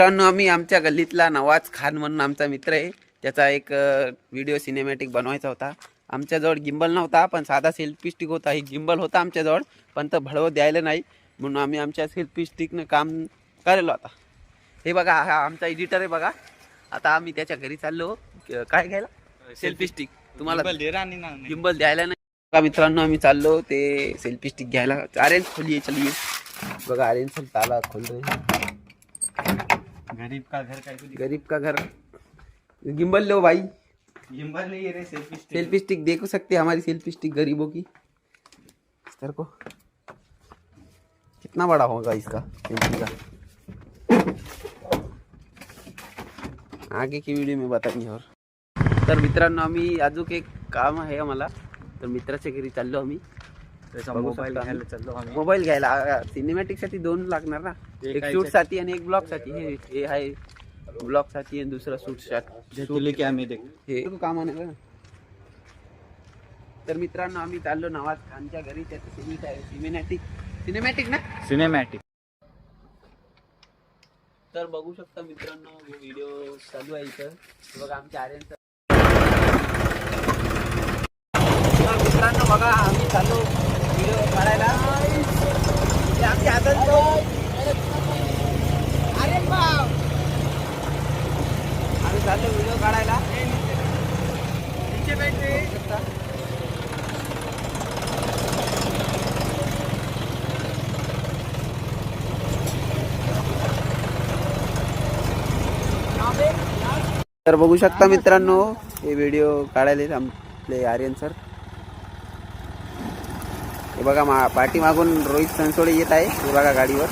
मित्रांनो, आम्ही आमच्या गल्लीतला नवाज खान म्हणून आमचा मित्र आहे, त्याचा एक व्हिडिओ सिनेमॅटिक बनवायचा होता. आमच्याजवळ गिंबल नव्हता, पण साधा सेल्फी स्टिक होता. एक गिंबल होता आमच्याजवळ, पण तो भडवं द्यायला नाही, म्हणून आम्ही आमच्या सेल्फी स्टिकनं काम केलेलं होता. हे बघा, हा आमचा एडिटर आहे बघा. आता आम्ही त्याच्या घरी चाललो काय घ्यायला, सेल्फी स्टिक. तुम्हाला गिंबल द्यायला नाही का मित्रांनो, आम्ही चाललो ते सेल्फी स्टिक घ्यायला. ऑरेंज खोलिए, चलिए बघा, ऑरेंज ताला खोल रहे. गरीब का घर का गरीब का घर. गिम्बल लो भाई, गिम्बल नहीं है रे, सेल्फी स्टिक देख सकते हैं, हमारी सेल्फी स्टिक गरीबों की. सर को कितना बड़ा होगा इसका सेल्फी का, आगे की वीडियो में बताएंगे. और तर मित्रांनो, आम्ही अजून एक काम आहे आम्हाला, तर मित्राच्या घरी चाललो आम्ही. मोबाईल घ्यायला चाललो आम्ही. मोबाईल घ्यायला सिनेमॅटिक साठी दोन लागणार ना, एक शूट साठी आणि एक ब्लॉग साठी. हे आहे ब्लॉग साठी आणि दुसरा शूट साठी. की आम्ही हे कामाने का. तर मित्रांनो, आम्ही चाललो नवाज खानच्या घरी. त्याचं सिनेमॅटिक ना, सिनेमॅटिक. तर बघू शकता मित्रांनो, व्हिडिओ चालू आहे इथं. बघा आमच्या आर्यनचं. मित्रांनो बघा, आम्ही चाललो व्हिडिओ काढायला. आमचे आदर्श आम्ही चाललो व्हिडिओ काढायला. तर बघू शकता मित्रांनो, हे व्हिडिओ काढायला आपले आर्यन सर. हे बघा, पाठीमागून रोहित सनसोडे येत आहे. हे बघा गाडीवर.